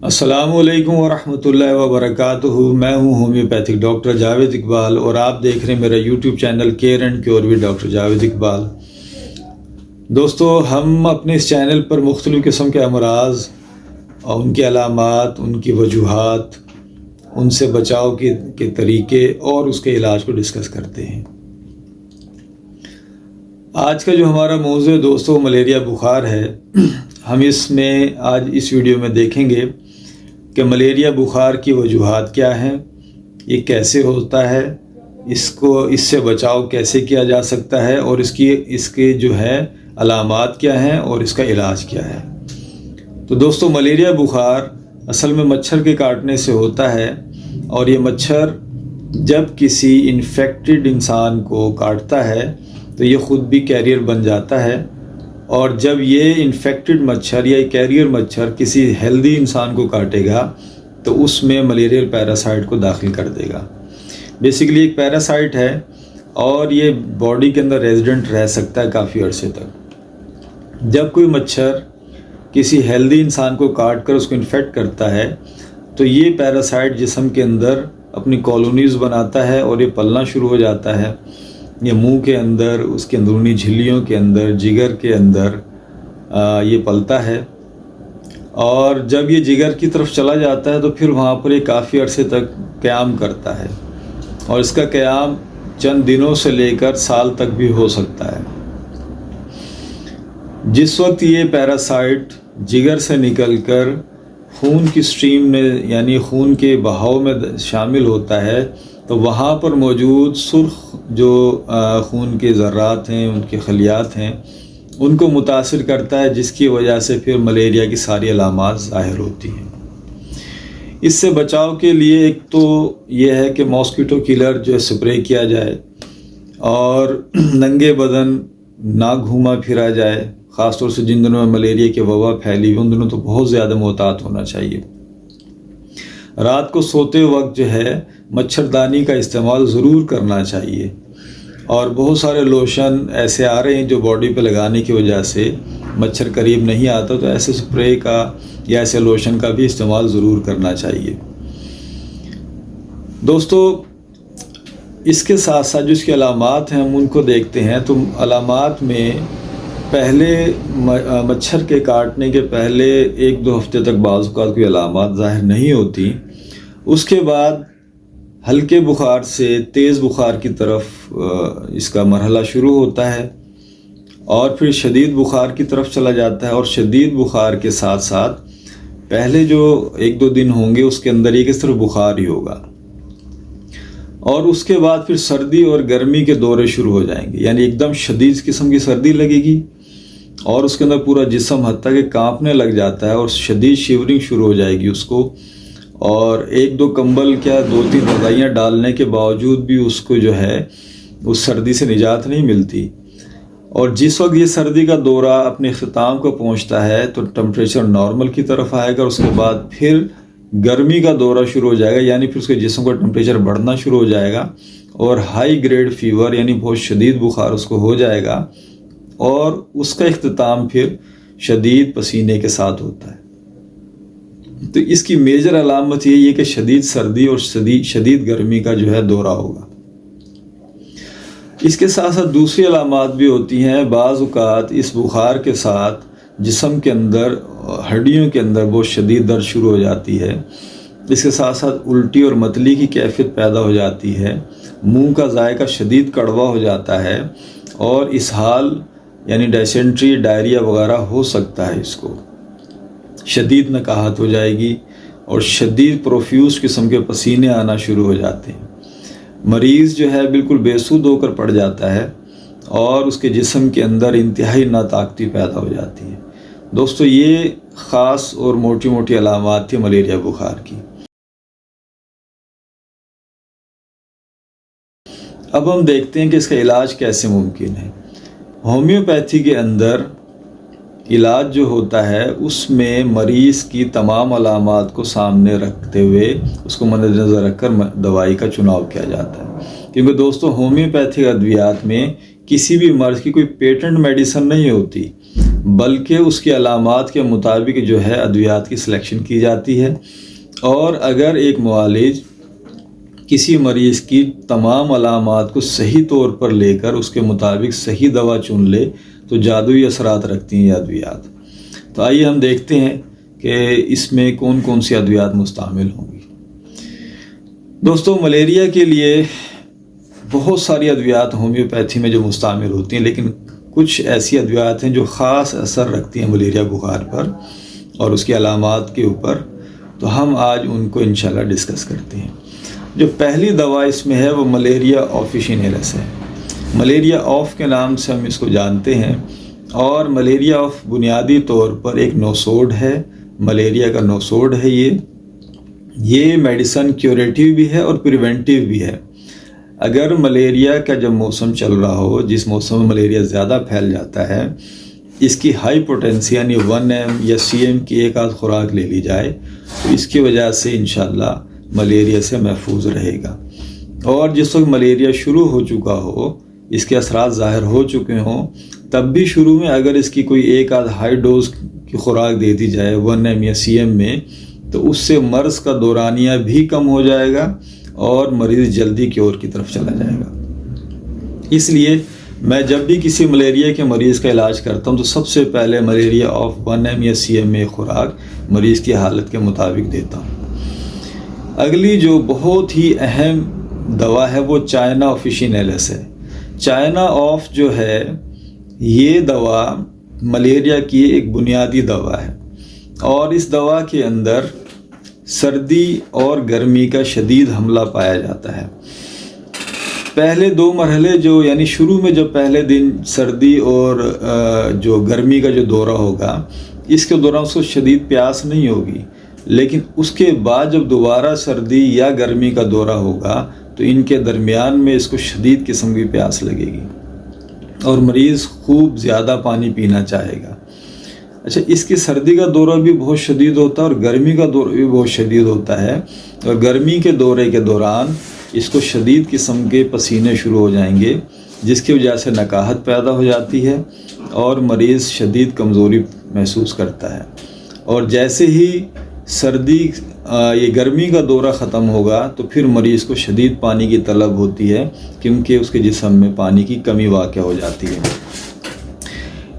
السلام علیکم ورحمۃ اللہ وبرکاتہ۔ میں ہوں ہومیوپیتھک ڈاکٹر جاوید اقبال اور آپ دیکھ رہے ہیں میرا YouTube channel care and cure with doctor Javed Iqbal. دوستو، ہم اپنے اس چینل پر مختلف قسم کے امراض اور ان کے علامات، ان کی وجوہات، ان سے بچاؤ کے طریقے اور اس کے علاج کو ڈسکس کرتے ہیں۔ آج کا جو ہمارا موضوع ہے دوستو ملیریا بخار ہے۔ ہم اس میں آج اس ویڈیو میں دیکھیں گے کہ ملیریا بخار کی وجوہات کیا ہیں، یہ کیسے ہوتا ہے، اس سے بچاؤ کیسے کیا جا سکتا ہے، اور اس کے جو ہے علامات کیا ہیں اور اس کا علاج کیا ہے۔ تو دوستو ملیریا بخار اصل میں مچھر کے کاٹنے سے ہوتا ہے، اور یہ مچھر جب کسی انفیکٹڈ انسان کو کاٹتا ہے تو یہ خود بھی کیریئر بن جاتا ہے، اور جب یہ انفیکٹڈ مچھر یا کیریئر مچھر کسی ہیلدی انسان کو کاٹے گا تو اس میں ملیریل پیراسائٹ کو داخل کر دے گا۔ بیسیکلی ایک پیراسائٹ ہے اور یہ باڈی کے اندر ریزیڈنٹ رہ سکتا ہے کافی عرصے تک۔ جب کوئی مچھر کسی ہیلدی انسان کو کاٹ کر اس کو انفیکٹ کرتا ہے تو یہ پیراسائٹ جسم کے اندر اپنی کالونیز بناتا ہے اور یہ پلنا شروع ہو جاتا ہے۔ یہ منہ کے اندر، اس کے اندرونی جھلیوں کے اندر، جگر کے اندر یہ پلتا ہے، اور جب یہ جگر کی طرف چلا جاتا ہے تو پھر وہاں پر یہ کافی عرصے تک قیام کرتا ہے، اور اس کا قیام چند دنوں سے لے کر سال تک بھی ہو سکتا ہے۔ جس وقت یہ پیراسائٹ جگر سے نکل کر خون کی سٹریم میں یعنی خون کے بہاؤ میں شامل ہوتا ہے تو وہاں پر موجود سرخ جو خون کے ذرات ہیں، ان کے خلیات ہیں، ان کو متاثر کرتا ہے، جس کی وجہ سے پھر ملیریا کی ساری علامات ظاہر ہوتی ہیں۔ اس سے بچاؤ کے لیے ایک تو یہ ہے کہ ماسکیٹو کلر جو ہے سپرے کیا جائے، اور ننگے بدن نہ گھوما پھرا جائے، خاص طور سے جن دنوں میں ملیریا کی وبا پھیلی ان دنوں تو بہت زیادہ محتاط ہونا چاہیے۔ رات کو سوتے وقت جو ہے مچھردانی کا استعمال ضرور کرنا چاہیے، اور بہت سارے لوشن ایسے آ رہے ہیں جو باڈی پہ لگانے کی وجہ سے مچھر قریب نہیں آتا، تو ایسے سپرے کا یا ایسے لوشن کا بھی استعمال ضرور کرنا چاہیے۔ دوستو اس کے ساتھ ساتھ جو اس کے علامات ہیں ہم ان کو دیکھتے ہیں، تو علامات میں پہلے مچھر کے کاٹنے کے پہلے 1-2 ہفتے تک بعض اوقات کوئی علامات ظاہر نہیں ہوتی، اس کے بعد ہلکے بخار سے تیز بخار کی طرف اس کا مرحلہ شروع ہوتا ہے، اور پھر شدید بخار کی طرف چلا جاتا ہے، اور شدید بخار کے ساتھ ساتھ پہلے جو 1-2 دن ہوں گے اس کے اندر ایک صرف بخار ہی ہوگا، اور اس کے بعد پھر سردی اور گرمی کے دورے شروع ہو جائیں گے، یعنی ایک دم شدید قسم کی سردی لگے گی اور اس کے اندر پورا جسم حتیٰ کہ کانپنے لگ جاتا ہے، اور شدید شیورنگ شروع ہو جائے گی اس کو، اور 1-2 کمبل کیا 2-3 رضائیاں ڈالنے کے باوجود بھی اس کو جو ہے اس سردی سے نجات نہیں ملتی۔ اور جس وقت یہ سردی کا دورہ اپنے اختتام کو پہنچتا ہے تو ٹمپریچر نارمل کی طرف آئے گا، اور اس کے بعد پھر گرمی کا دورہ شروع ہو جائے گا، یعنی پھر اس کے جسم کا ٹمپریچر بڑھنا شروع ہو جائے گا، اور ہائی گریڈ فیور یعنی بہت شدید بخار اس کو ہو جائے گا، اور اس کا اختتام پھر شدید پسینے کے ساتھ ہوتا ہے۔ تو اس کی میجر علامت یہی ہے کہ شدید سردی اور شدید گرمی کا جو ہے دورہ ہوگا۔ اس کے ساتھ ساتھ دوسری علامات بھی ہوتی ہیں۔ بعض اوقات اس بخار کے ساتھ جسم کے اندر ہڈیوں کے اندر بہت شدید درد شروع ہو جاتی ہے، اس کے ساتھ ساتھ الٹی اور متلی کی کیفیت پیدا ہو جاتی ہے، منہ کا ذائقہ شدید کڑوا ہو جاتا ہے، اور اسہال یعنی ڈائسینٹری، ڈائریا وغیرہ ہو سکتا ہے، اس کو شدید نقاہت ہو جائے گی، اور شدید پروفیوز قسم کے پسینے آنا شروع ہو جاتے ہیں۔ مریض جو ہے بالکل بے سود ہو کر پڑ جاتا ہے، اور اس کے جسم کے اندر انتہائی ناطاقتی پیدا ہو جاتی ہے۔ دوستو یہ خاص اور موٹی موٹی علامات تھی ملیریا بخار کی۔ اب ہم دیکھتے ہیں کہ اس کا علاج کیسے ممکن ہے۔ ہومیوپیتھی کے اندر علاج جو ہوتا ہے اس میں مریض کی تمام علامات کو سامنے رکھتے ہوئے اس کو مد نظر رکھ کر دوائی کا چناؤ کیا جاتا ہے، کیونکہ دوستو ہومیوپیتھی ادویات میں کسی بھی مرض کی کوئی پیٹنٹ میڈیسن نہیں ہوتی، بلکہ اس کی علامات کے مطابق جو ہے ادویات کی سلیکشن کی جاتی ہے۔ اور اگر ایک معالج کسی مریض کی تمام علامات کو صحیح طور پر لے کر اس کے مطابق صحیح دوا چن لے تو جادوئی اثرات رکھتی ہیں یہ ادویات۔ تو آئیے ہم دیکھتے ہیں کہ اس میں کون کون سی ادویات مستعمل ہوں گی۔ دوستو، ملیریا کے لیے بہت ساری ادویات ہومیوپیتھی میں جو مستعمل ہوتی ہیں، لیکن کچھ ایسی ادویات ہیں جو خاص اثر رکھتی ہیں ملیریا بخار پر اور اس کی علامات کے اوپر، تو ہم آج ان کو انشاءاللہ ڈسکس کرتے ہیں۔ جو پہلی دوا اس میں ہے وہ ملیریا آفیشینیلس ہے۔ ملیریا آف کے نام سے ہم اس کو جانتے ہیں، اور ملیریا آف بنیادی طور پر ایک نوسوڈ ہے، ملیریا کا نوسوڈ ہے۔ یہ میڈیسن کیوریٹیو بھی ہے اور پریونٹیو بھی ہے۔ اگر ملیریا کا جب موسم چل رہا ہو، جس موسم میں ملیریا زیادہ پھیل جاتا ہے، اس کی ہائی پوٹینسی یعنی 1 m یا cm کی ایک آدھ خوراک لے لی جائے تو اس کی وجہ سے انشاءاللہ ملیریا سے محفوظ رہے گا۔ اور جس وقت ملیریا شروع ہو چکا ہو، اس کے اثرات ظاہر ہو چکے ہوں، تب بھی شروع میں اگر اس کی کوئی ایک آدھ ہائی ڈوز کی خوراک دے دی جائے 1 m یا cm میں، تو اس سے مرض کا دورانیہ بھی کم ہو جائے گا اور مریض جلدی کیور کی طرف چلا جائے گا۔ اس لیے میں جب بھی کسی ملیریا کے مریض کا علاج کرتا ہوں تو سب سے پہلے ملیریا آف 1 m یا cm میں خوراک مریض کی حالت کے مطابق دیتا ہوں۔ اگلی جو بہت ہی اہم دوا ہے وہ چائنا آفیشینیلس ہے۔ چائنا آف جو ہے یہ دوا ملیریا کی ایک بنیادی دوا ہے، اور اس دوا کے اندر سردی اور گرمی کا شدید حملہ پایا جاتا ہے۔ پہلے 2 مرحلے جو یعنی شروع میں جب پہلے دن سردی اور جو گرمی کا جو دورہ ہوگا، اس کے دوران اس کو شدید پیاس نہیں ہوگی، لیکن اس کے بعد جب دوبارہ سردی یا گرمی کا دورہ ہوگا تو ان کے درمیان میں اس کو شدید قسم کی پیاس لگے گی اور مریض خوب زیادہ پانی پینا چاہے گا۔ اچھا، اس کی سردی کا دورہ بھی بہت شدید ہوتا ہے اور گرمی کا دورہ بھی بہت شدید ہوتا ہے، اور گرمی کے دورے کے دوران اس کو شدید قسم کے پسینے شروع ہو جائیں گے، جس کی وجہ سے نکاہت پیدا ہو جاتی ہے اور مریض شدید کمزوری محسوس کرتا ہے۔ اور جیسے ہی یہ گرمی کا دورہ ختم ہوگا تو پھر مریض کو شدید پانی کی طلب ہوتی ہے، کیونکہ اس کے جسم میں پانی کی کمی واقع ہو جاتی ہے۔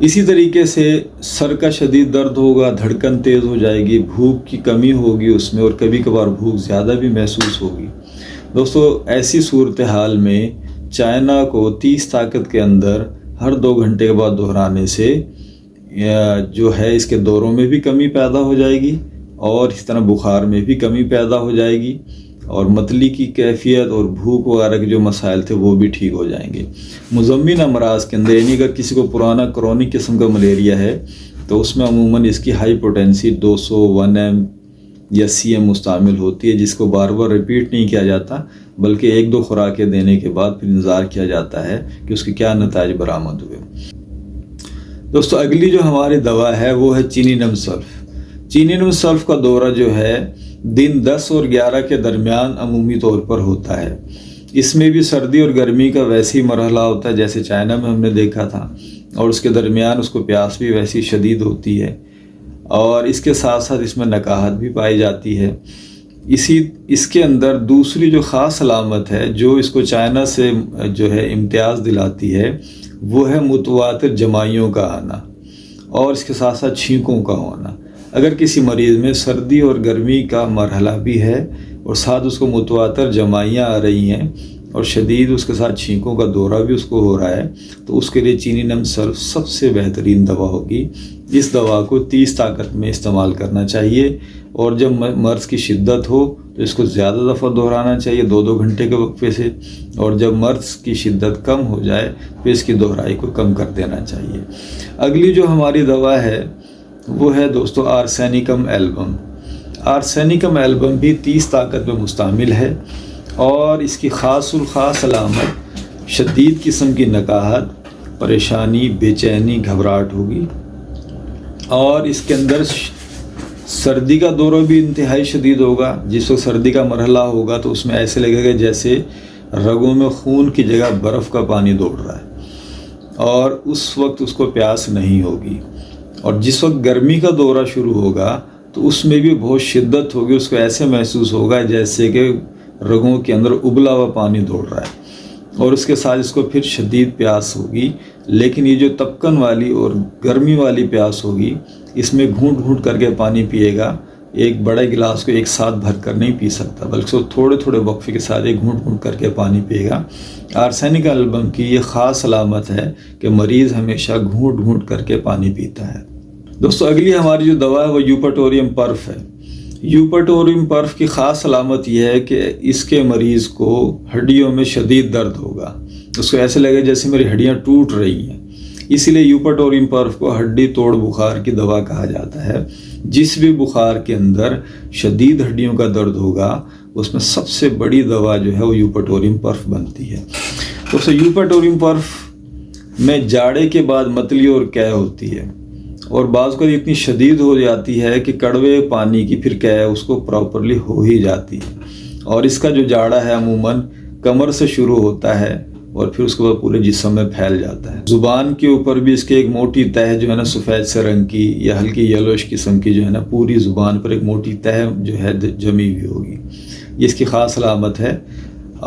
اسی طریقے سے سر کا شدید درد ہوگا، دھڑکن تیز ہو جائے گی، بھوک کی کمی ہوگی اس میں، اور کبھی کبھار بھوک زیادہ بھی محسوس ہوگی۔ دوستو، ایسی صورتحال میں چائنا کو 30 طاقت کے اندر ہر 2 گھنٹے کے بعد دہرانے سے جو ہے اس کے دوروں میں بھی کمی پیدا ہو جائے گی، اور اس طرح بخار میں بھی کمی پیدا ہو جائے گی، اور متلی کی کیفیت اور بھوک وغیرہ کے جو مسائل تھے وہ بھی ٹھیک ہو جائیں گے۔ مزمن امراض کے اندر یعنی اگر کسی کو پرانا کرونک قسم کا ملیریا ہے تو اس میں عموماً اس کی ہائی پوٹینسی 200 1 m یا cm مستعمل ہوتی ہے، جس کو بار بار ریپیٹ نہیں کیا جاتا، بلکہ 1-2 خوراکیں دینے کے بعد پھر انتظار کیا جاتا ہے کہ اس کے کیا نتائج برآمد ہوئے۔ دوستو، اگلی جو ہماری دوا ہے وہ ہے چینی نم سلف۔ چینی نم سلف کا دورہ جو ہے دن 10 اور 11 کے درمیان عمومی طور پر ہوتا ہے۔ اس میں بھی سردی اور گرمی کا ویسی مرحلہ ہوتا ہے جیسے چائنا میں ہم نے دیکھا تھا، اور اس کے درمیان اس کو پیاس بھی ویسی شدید ہوتی ہے، اور اس کے ساتھ ساتھ اس میں نکاہت بھی پائی جاتی ہے۔ اس کے اندر دوسری جو خاص علامت ہے جو اس کو چائنا سے جو ہے امتیاز دلاتی ہے وہ ہے متواتر جمائیوں کا آنا، اور اس کے ساتھ ساتھ چھینکوں کا ہونا۔ اگر کسی مریض میں سردی اور گرمی کا مرحلہ بھی ہے اور ساتھ اس کو متواتر جمائیاں آ رہی ہیں اور شدید اس کے ساتھ چھینکوں کا دورہ بھی اس کو ہو رہا ہے، تو اس کے لیے چینی نم سلف سب سے بہترین دوا ہوگی۔ اس دوا کو 30 طاقت میں استعمال کرنا چاہیے، اور جب مرض کی شدت ہو تو اس کو زیادہ دفعہ دہرانا چاہیے 2-2 گھنٹے کے وقفے سے، اور جب مرض کی شدت کم ہو جائے پھر اس کی دہرائی کو کم کر دینا چاہیے۔ اگلی جو ہماری دوا ہے وہ ہے دوستو آرسینیکم ایلبم۔ آرسینیکم ایلبم بھی 30 طاقت میں مستعمل ہے، اور اس کی خاص الخاص علامت شدید قسم کی نکاہت، پریشانی، بے چینی، گھبراہٹ ہوگی، اور اس کے اندر سردی کا دورہ بھی انتہائی شدید ہوگا۔ جس وقت سردی کا مرحلہ ہوگا تو اس میں ایسے لگے گا جیسے رگوں میں خون کی جگہ برف کا پانی دوڑ رہا ہے، اور اس وقت اس کو پیاس نہیں ہوگی. اور جس وقت گرمی کا دورہ شروع ہوگا تو اس میں بھی بہت شدت ہوگی، اس کو ایسے محسوس ہوگا جیسے کہ رگوں کے اندر ابلا ہوا پانی دوڑ رہا ہے، اور اس کے ساتھ اس کو پھر شدید پیاس ہوگی. لیکن یہ جو تپکن والی اور گرمی والی پیاس ہوگی، اس میں گھونٹ گھونٹ کر کے پانی پیے گا. ایک بڑے گلاس کو ایک ساتھ بھر کر نہیں پی سکتا، بلکہ وہ تھوڑے تھوڑے وقفے کے ساتھ ایک گھونٹ گھونٹ کر کے پانی پیے گا. آرسینک البم کی یہ خاص علامت ہے کہ مریض ہمیشہ گھونٹ گھونٹ کر کے پانی پیتا ہے. دوستو اگلی ہماری جو دوا ہے وہ یوپاٹوریم پرف ہے. یوپاٹوریم پرف کی خاص علامت یہ ہے کہ اس کے مریض کو ہڈیوں میں شدید درد ہوگا، اس کو ایسے لگے جیسے میری ہڈیاں ٹوٹ رہی ہیں. اسی لیے یوپاٹوریم پرف کو ہڈی توڑ بخار کی دوا کہا جاتا ہے. جس بھی بخار کے اندر شدید ہڈیوں کا درد ہوگا اس میں سب سے بڑی دوا جو ہے وہ یوپاٹوریم پرف بنتی ہے. تو یوپاٹوریم پرف میں جاڑے کے بعد متلی اور قے ہوتی ہے، اور بعض کو اتنی شدید ہو جاتی ہے کہ کڑوے پانی کی پھر قے اس کو پراپرلی ہو ہی جاتی ہے. اور اس کا جو جاڑا ہے عموماً کمر سے شروع ہوتا ہے اور پھر اس کے بعد پورے جسم میں پھیل جاتا ہے. زبان کے اوپر بھی اس کے ایک موٹی تہ جو ہے نا سفید سے رنگ کی یا ہلکی یلوش قسم کی جو ہے نا پوری زبان پر ایک موٹی تہ جو ہے جمی ہوئی ہوگی، یہ اس کی خاص علامت ہے.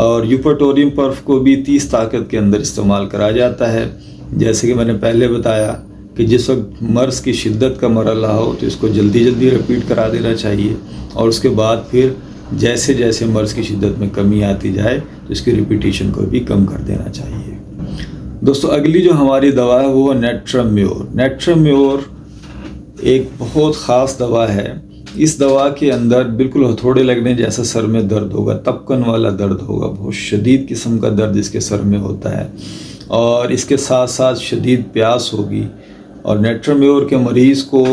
اور یوپاٹوریم پرف کو بھی 30 طاقت کے اندر استعمال کرا جاتا ہے. جیسے کہ میں نے پہلے بتایا کہ جس وقت مرض کی شدت کا مرحلہ ہو تو اس کو جلدی جلدی رپیٹ کرا دینا چاہیے، اور اس کے بعد پھر جیسے جیسے مرض کی شدت میں کمی آتی جائے تو اس کی ریپیٹیشن کو بھی کم کر دینا چاہیے. دوستو اگلی جو ہماری دوا ہے وہ نیٹرم میور. نیٹرم میور ایک بہت خاص دوا ہے. اس دوا کے اندر بالکل ہتھوڑے لگنے جیسا سر میں درد ہوگا، تپکن والا درد ہوگا، بہت شدید قسم کا درد اس کے سر میں ہوتا ہے، اور اس کے ساتھ ساتھ شدید پیاس ہوگی. اور نیٹرم میور کے مریض کو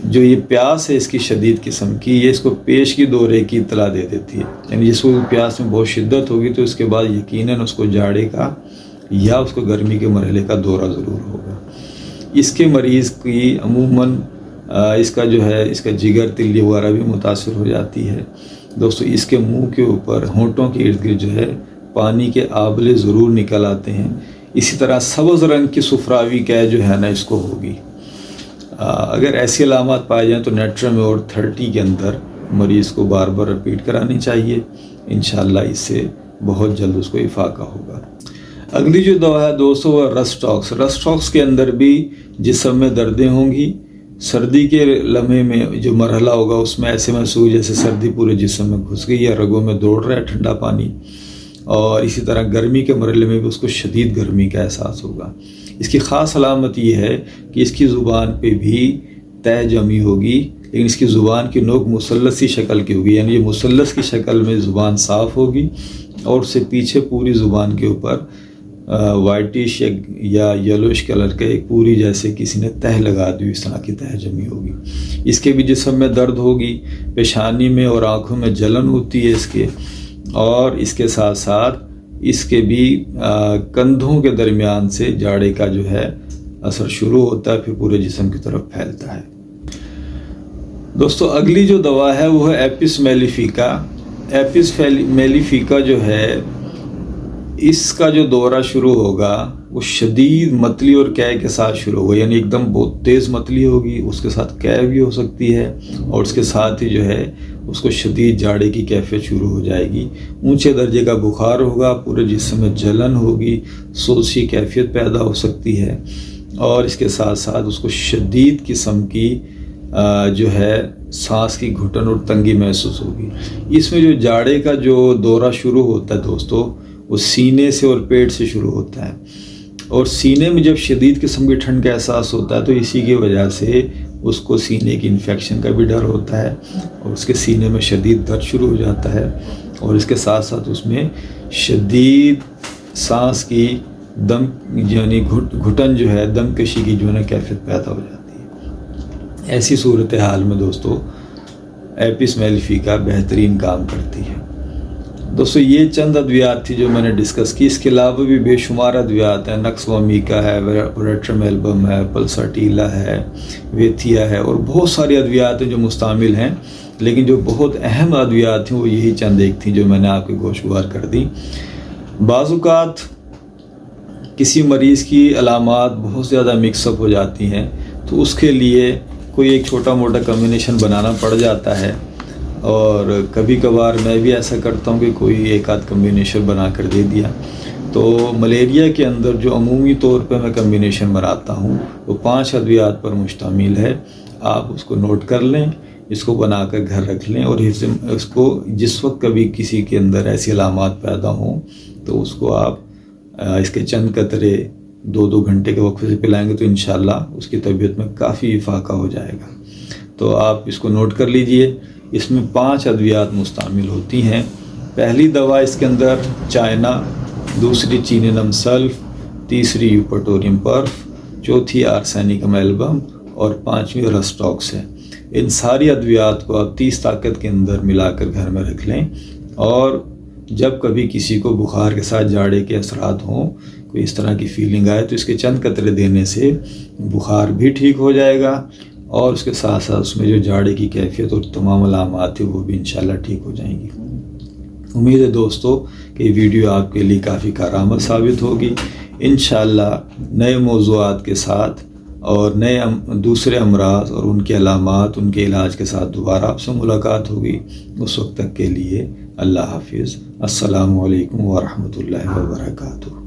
جو یہ پیاس ہے اس کی شدید قسم کی، یہ اس کو پیشگی دورے کی اطلاع دے دیتی ہے. یعنی جس کو پیاس میں بہت شدت ہوگی تو اس کے بعد یقیناً اس کو جاڑے کا یا اس کو گرمی کے مرحلے کا دورہ ضرور ہوگا. اس کے مریض کی عموماً اس کا جو ہے اس کا جگر تلی وغیرہ بھی متاثر ہو جاتی ہے. دوستو اس کے منہ کے اوپر ہونٹوں کے ارد گرد جو ہے پانی کے آبلے ضرور نکل آتے ہیں. اسی طرح سبز رنگ کی سفراوی قے جو ہے نا اس کو ہوگی. اگر ایسی علامات پائے جائیں تو نیٹرم میور 30 کے اندر مریض کو بار بار رپیٹ کرانی چاہیے. انشاءاللہ اس سے بہت جلد اس کو افاقہ ہوگا. اگلی جو دوا ہے دوستو وہ رسٹاکس. رسٹاکس کے اندر بھی جسم میں دردیں ہوں گی. سردی کے لمحے میں جو مرحلہ ہوگا اس میں ایسے محسوس جیسے سردی پورے جسم میں گھس گئی یا رگوں میں دوڑ رہا ہے ٹھنڈا پانی. اور اسی طرح گرمی کے مرحلے میں بھی اس کو شدید گرمی کا احساس ہوگا. اس کی خاص علامت یہ ہے کہ اس کی زبان پہ بھی تہ جمی ہوگی، لیکن اس کی زبان کی نوک مثلثی شکل کی ہوگی، یعنی یہ مثلث کی شکل میں زبان صاف ہوگی، اور اس سے پیچھے پوری زبان کے اوپر وائٹش یا یلوش کلر کے ایک پوری جیسے کسی نے تہ لگا دی اس طرح کی تہ جمی ہوگی. اس کے بھی جسم میں درد ہوگی، پیشانی میں اور آنکھوں میں جلن ہوتی ہے اس کے، اور اس کے ساتھ ساتھ اس کے بھی کندھوں کے درمیان سے جاڑے کا جو ہے اثر شروع ہوتا ہے، پھر پورے جسم کی طرف پھیلتا ہے. دوستو اگلی جو دوا ہے وہ ہے ایپس میلیفیکا. ایپس میلیفیکا جو ہے اس کا جو دورہ شروع ہوگا وہ شدید متلی اور قے کے ساتھ شروع ہوگا، یعنی ایک دم بہت تیز متلی ہوگی، اس کے ساتھ قے بھی ہو سکتی ہے، اور اس کے ساتھ ہی جو ہے اس کو شدید جاڑے کی کیفیت شروع ہو جائے گی. اونچے درجے کا بخار ہوگا، پورے جسم میں جلن ہوگی، سوزشی کیفیت پیدا ہو سکتی ہے، اور اس کے ساتھ ساتھ اس کو شدید قسم کی جو ہے سانس کی گھٹن اور تنگی محسوس ہوگی. اس میں جو جاڑے کا جو دورہ شروع ہوتا ہے دوستو وہ سینے سے اور پیٹ سے شروع ہوتا ہے، اور سینے میں جب شدید قسم کی ٹھنڈ کا احساس ہوتا ہے تو اسی کی وجہ سے اس کو سینے کی انفیکشن کا بھی ڈر ہوتا ہے، اور اس کے سینے میں شدید درد شروع ہو جاتا ہے، اور اس کے ساتھ ساتھ اس میں شدید سانس کی دم یعنی گھٹن جو ہے دم کشی کی جو ہے کیفیت پیدا ہو جاتی ہے. ایسی صورتحال میں دوستو ایپس میلیفیکا بہترین کام کرتی ہے. دوستو یہ چند ادویات تھی جو میں نے ڈسکس کی. اس کے علاوہ بھی بے شمار ادویات ہیں. نکس وامیکا ہے، وریٹرم ایلبم ہے، پلساٹیلا ہے، ویتھیا ہے، اور بہت ساری ادویات ہیں جو مستعمل ہیں، لیکن جو بہت اہم ادویات تھیں وہ یہی چند ایک تھیں جو میں نے آپ کے گوشگوار کر دی. بعض اوقات کسی مریض کی علامات بہت زیادہ مکس اپ ہو جاتی ہیں تو اس کے لیے کوئی ایک چھوٹا موٹا کمبینیشن بنانا پڑ جاتا ہے، اور کبھی کبھار میں بھی ایسا کرتا ہوں کہ کوئی ایک آدھ کمبینیشن بنا کر دے دیا۔ تو ملیریا کے اندر جو عمومی طور پہ میں کمبینیشن بناتا ہوں وہ 5 ادویات پر مشتمل ہے۔ آپ اس کو نوٹ کر لیں، اس کو بنا کر گھر رکھ لیں، اور اس کو جس وقت کبھی کسی کے اندر ایسی علامات پیدا ہوں تو اس کو آپ اس کے چند قطرے 2 گھنٹے کے وقفے سے پلائیں گے تو انشاءاللہ اس کی طبیعت میں کافی افاقہ ہو جائے گا۔ تو آپ اس کو نوٹ کر لیجئے۔ اس میں 5 ادویات مستعمل ہوتی ہیں۔ پہلی دوا اس کے اندر چائنا، دوسری چینینم سلف، تیسری یوپٹوریم پرف، چوتھی آرسینیکم ایلبم اور 5ویں رسٹاکس ہے۔ ان ساری ادویات کو آپ 30 طاقت کے اندر ملا کر گھر میں رکھ لیں، اور جب کبھی کسی کو بخار کے ساتھ جاڑے کے اثرات ہوں، کوئی اس طرح کی فیلنگ آئے تو اس کے چند قطرے دینے سے بخار بھی ٹھیک ہو جائے گا، اور اس کے ساتھ ساتھ اس میں جو جاڑے کی کیفیت اور تمام علامات ہیں وہ بھی انشاءاللہ ٹھیک ہو جائیں گی۔ امید ہے دوستو کہ یہ ویڈیو آپ کے لیے کافی کارآمد ثابت ہوگی۔ انشاءاللہ نئے موضوعات کے ساتھ اور نئے دوسرے امراض اور ان کے علامات، ان کے علاج کے ساتھ دوبارہ آپ سے ملاقات ہوگی۔ اس وقت تک کے لیے اللہ حافظ۔ السلام علیکم ورحمۃ اللہ وبرکاتہ۔